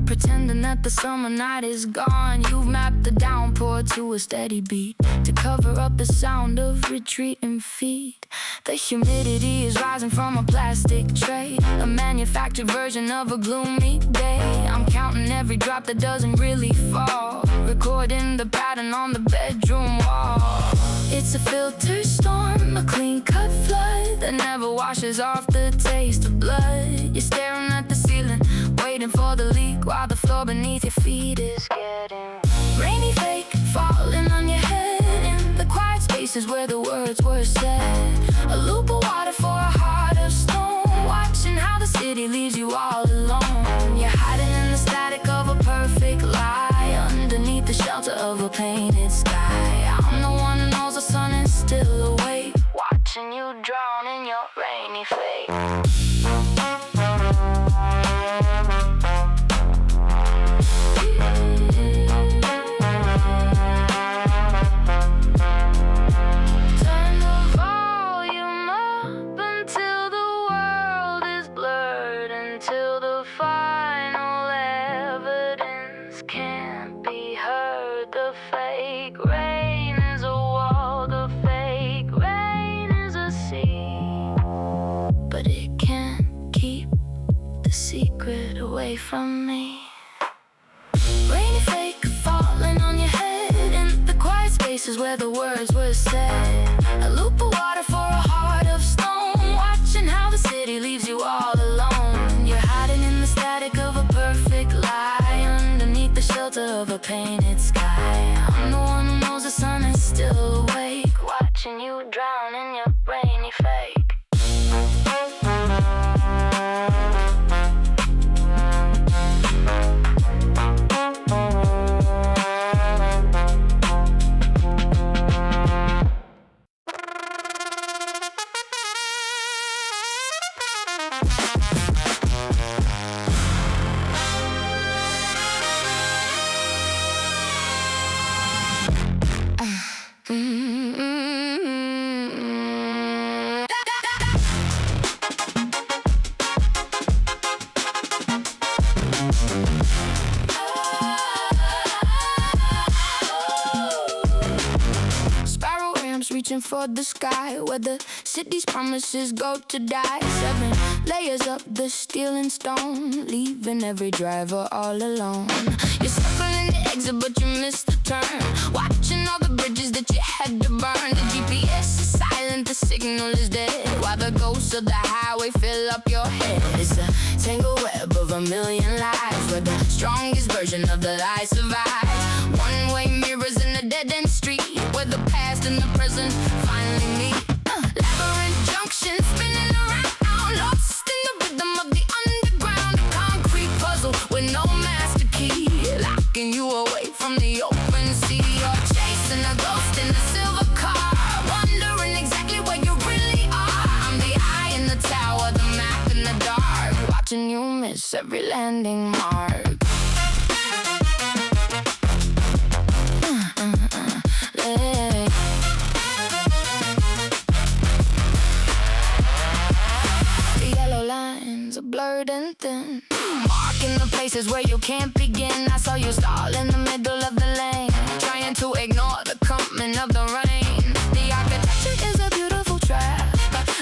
pretending that the summer night is gone. You've mapped the downpour to a steady beat, to cover up the sound of retreating feet. The humidity is rising from a plastic tray, a manufactured version of a gloomy day. I'm counting every drop that doesn't really fall, recording the pattern on the bedroom wall. It's a filter storm, a clean cut flood that never washes off the taste of blood. You're staring at the ceiling, waiting for the leak, while the floor beneath your feet is getting rainy fake falling on your head in the quiet spaces where the words were said. A loop of water for a heart of stone, watching how the city leaves you all alone. You're hiding in the static of a perfect lie, underneath the shelter of a painted sky. I'm the one who knows the sun is still awake, watching you drown in your rainy fake. Secret away from me. Rainy flake falling on your head in the quiet spaces where the words were said. A loop of water for a heart of stone, watching how the city leaves you all alone. You're hiding in the static of a perfect lie, underneath the shelter of a painted sky. I'm the one who knows the sun is still awake, watching you drown in your rainy fake. reaching for the sky, where the city's promises go to die. 7 layers up the steel and stone, leaving every driver all alone. You're circling the exit but you missed the turn, watching all the bridges that you had to burn. The GPS is silent, the signal is dead, while the ghosts of the highway fill up your head. It's a tangled web of a million lives, where the strongest version of the lie survives. One-way mirrors in a dead-end street, where the past and the present finally meet. Labyrinth junction spinning around, lost in the rhythm of the underground. A concrete puzzle with no master key, locking you away from the open sea. You're chasing a ghost in a silver car, wondering exactly where you really are. I'm the eye in the tower, the map in the dark, watching you miss every landing mark. Blurred and thin, marking the places where you can't begin. I saw you stall in the middle of the lane, trying to ignore the coming of the rain. The architecture is a beautiful trap,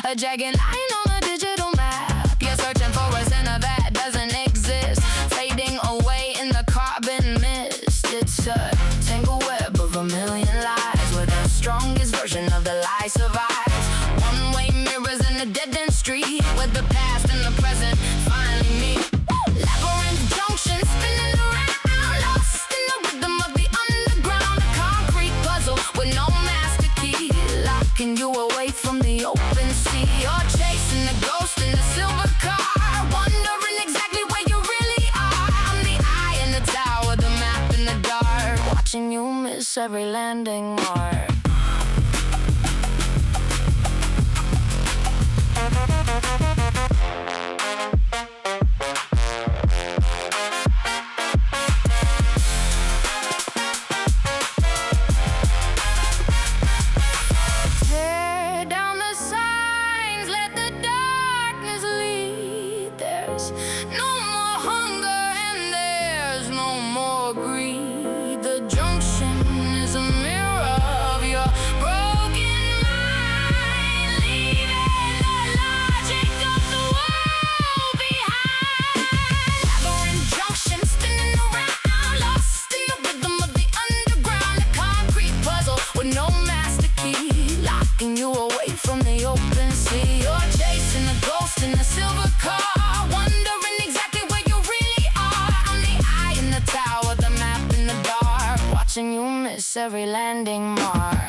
a jagged line on a digital map. You're searching for a center that doesn't exist, fading away in the carbon mist. It's a tangled web of a million lies, where the strongest version of the lie survives. One-way mirrors in a dead-end street, where the past and the present finally meet. Labyrinth junction spinning around, lost in the rhythm of the underground. A concrete puzzle with no master key, locking you away from the open sea. You're chasing a ghost in a silver car, wondering exactly where you really are. I'm the eye in the tower, the map in the dark, watching you miss every landing mark. You miss every landing mark.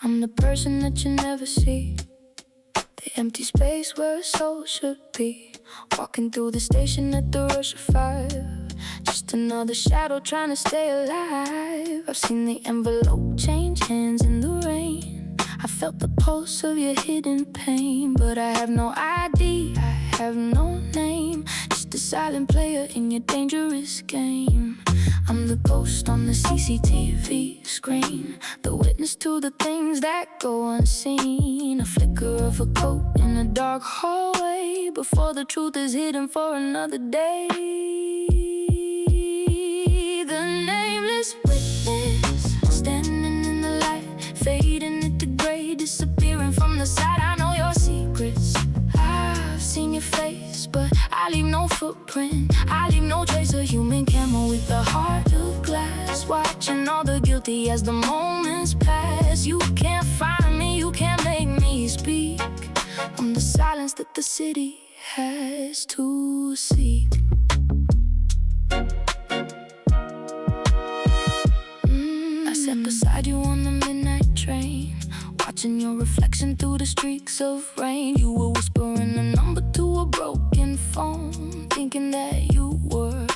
I'm the person that you never see, the empty space where a soul should be. Walking through the station at the rush of 5, just another shadow trying to stay alive. I've seen the envelope change hands in the rain, I felt the pulse of your hidden pain. But I have no ID, I have no name, just a silent player in your dangerous game. I'm the ghost on the CCTV screen, the witness to the things that go unseen. A flicker of a coat in a dark hallway, before the truth is hidden for another day. The nameless witness, standing in the light, fading into gray, disappearing from the sight. I know your secrets, I've seen your face, but I leave no footprint, I leave no trace. A human camera with a heart of glass, watching all the guilty as the moments pass. You can't find me, you can't make me speak. I'm the silence that the city has to seek. I sat beside you on the midnight train, watching your reflection through the streaks of rain. You were whispering a number to a broken phone, thinking that you were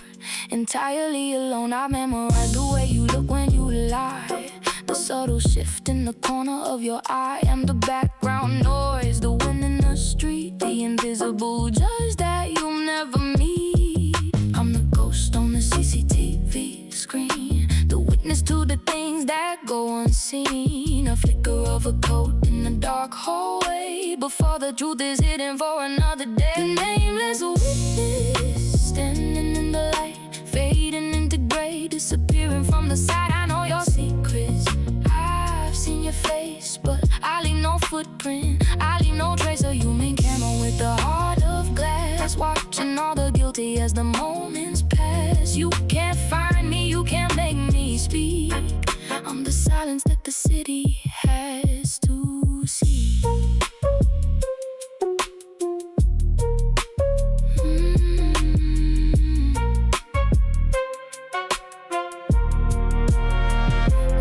entirely alone. I memorized the way you look when you lie, the subtle shift in the corner of your eye. I'm the background noise, the wind in the street, the the invisible judge that you'll never meet. I'm the ghost on the CCTV screen, the witness to the things that go unseen. A flicker of a coat in the dark hallway before the truth is hidden for another day. The nameless witness standing in the light, fading into gray, disappearing from the sight. I know your secrets, I've seen your face, but I leave no footprint, I leave no trace of human camera with a heart of glass, watching all the guilty as the moments pass. You can't find me, you can't make me speak. I'm the silence that the city has to see.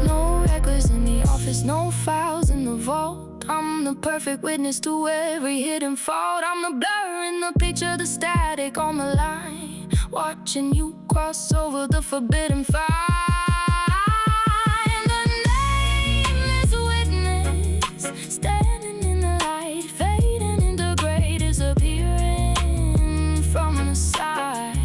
No records in the office, no files in the vault. I'm the perfect witness to every hidden fault. I'm the blur in the picture, the static on the line, watching you cross over the forbidden fire. Standing in the light, fading into gray, disappearing from the side.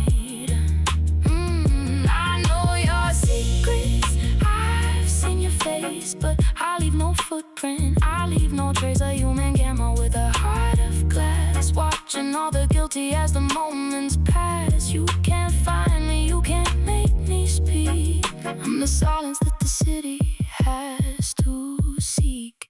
I know your secrets, I've seen your face, but I leave no footprint, I leave no trace. A human camera with a heart of glass, watching all the guilty as the moments pass. You can't find me, you can't make me speak. I'm the silence that the city has to seek.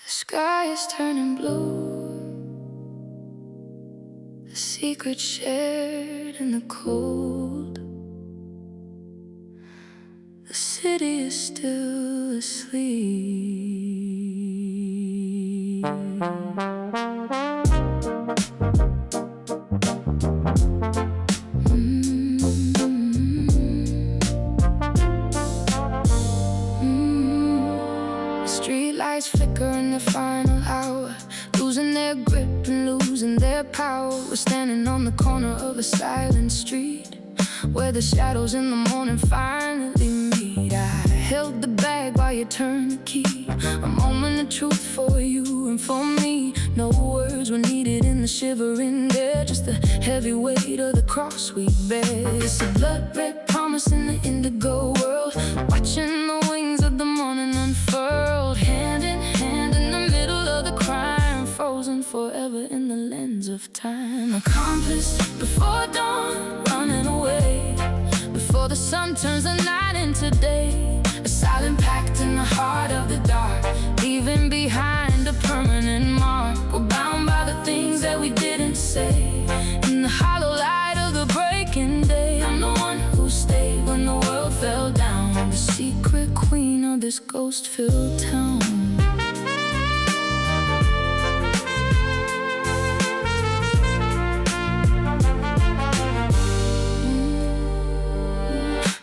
The sky is turning blue, a secret shared in the cold. The city is still asleep. Streetlights flicker in the final hour, losing their grip and losing their power. We're standing on the corner of a silent street, where the shadows in the morning finally meet. I held the bag while you turned the key, a moment of truth for you and for me. No words were needed in the shivering air, just the heavy weight of the cross we bear. It's a blood red promise in the indigo world, watching the wings of the morning unfurled, hand in hand in the middle of the crime, frozen forever in the lens of time. Accomplished before dawn, running away before the sun turns the night into day. A silent pact in the heart of the dark, leaving behind a permanent mark. We're bound by the things that we didn't say, in the hollow light of the breaking day. I'm the one who stayed when the world fell down, the secret queen of this ghost-filled town.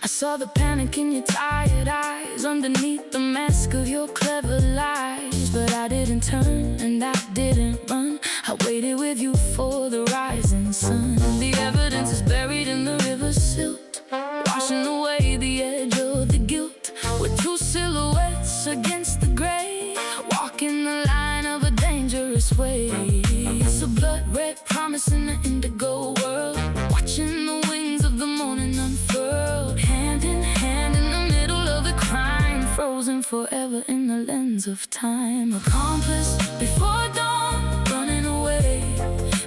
I saw the panic in your tired eyes, underneath the mask of your clever lies. But I didn't turn and I didn't run, I waited with you for the rising sun. The evidence is buried in the river's silt, washing away the edge of the guilt. We're two silhouettes against the gray, walking the line of a dangerous way. It's a blood red promise in the indigo world, watching the wings of the morning unfurled, hand in hand in the middle of the crime, frozen forever in the lens of time. Accomplished before dawn, running away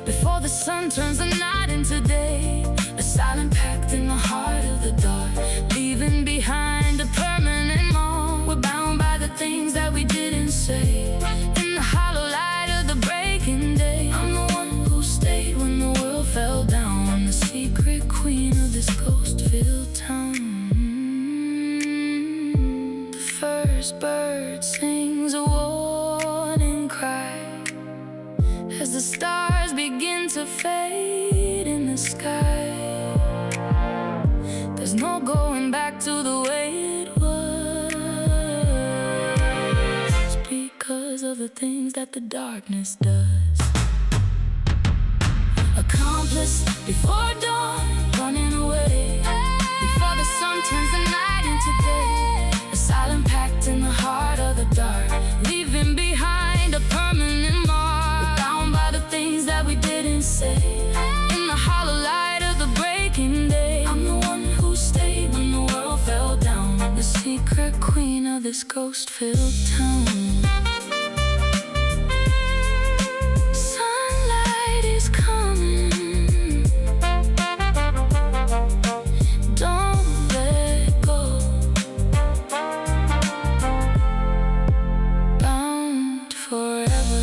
before the sun turns the night into day. A silent pact in the heart of the dark, leaving behind a permanent mark. We're bound by the things that we didn't say, in the hollow light of the breaking day. I'm the one who stayed when the world fell down, the secret queen of this ghost-filled town. The first bird sings a warning cry as the stars begin to fade in the sky. There's no going back to the way it was, because the things that the darkness does. Accomplice before dawn, running away before the sun turns the night into day. A silent pact in the heart of the dark, leaving behind a permanent mark. We're bound by the things that we didn't say. In the hollow light of the breaking day, I'm the one who stayed when the world fell down, the secret queen of this ghost-filled town. Sunlight is coming, don't let go. Bound forever.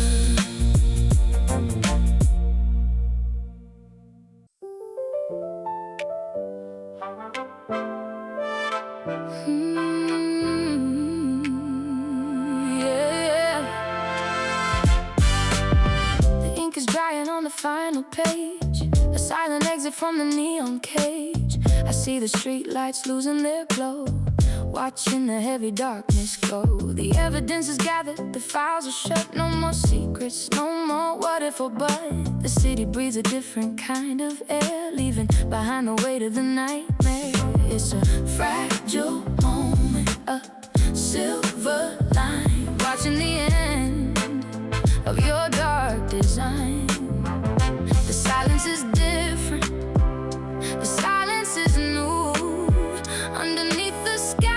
On the final page, a silent exit from the neon cage. I see the street lights losing their glow, watching the heavy darkness go. The evidence is gathered, the files are shut. No more secrets, no more what if or but. The city breathes a different kind of air, leaving behind the weight of the nightmare. It's a fragile moment, a silver line, watching the end of your dark design. The silence is different, the silence is new. Underneath the sky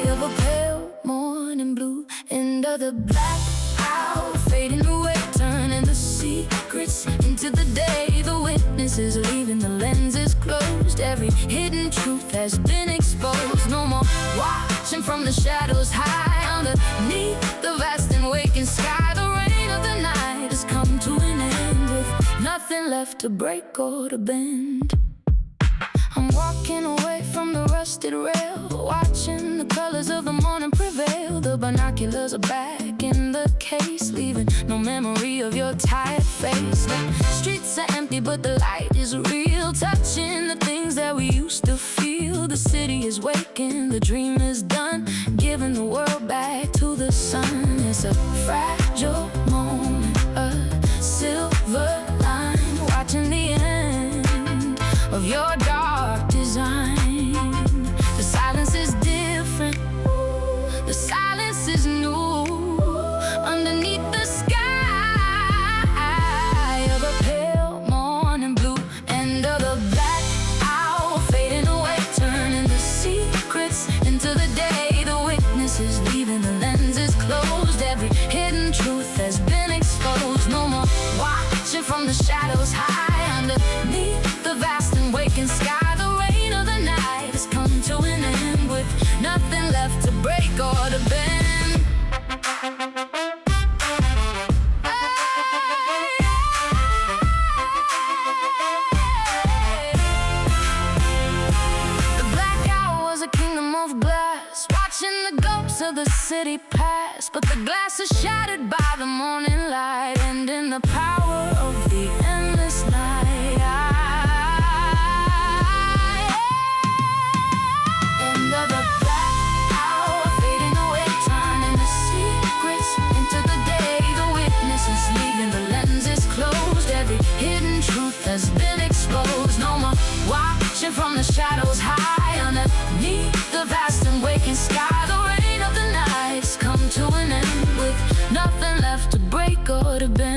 of a pale morning blue, into the black out, fading away, turning the secrets into the day. The witnesses leaving, the lenses closed. Every hidden truth has been exposed. No more watching from the shadows high, underneath the vast and waking sky. The rain of the night has come to an end, with nothing left to break or to bend. I'm walking away from the rusted rail, watching the colors of the morning prevail. The binoculars are back in the case, leaving no memory of your tired face. The streets are empty but the light is real, touching the things that we used to feel. The city is waking, the dream is done, giving the world back to the sun. It's a fragile moment, a silver line, watching the end of your dark design. The silence is different, the silence is new. Underneath the sky of a pale morning blue, and of the black owl fading away, turning the secrets into the day. The witnesses leaving, the lenses closed. Every hidden truth has been exposed. No more watching from the shadows high, underneath the vast and waking sky. The rain of the night has come to an end, with nothing left to break or to bend. The black owl was a kingdom of glass, watching the ghosts of the city pass. But the glass is shattered by the morning light, and in the power of the endless night. End of the black hour, fading away, turning the secrets into the day. The witnesses leaving, the lenses closed. Every hidden truth has been exposed. No more watching from the shadows high, underneath the vast and waking sky. The rain of the night's come to an end, with nothing left to break or to bend.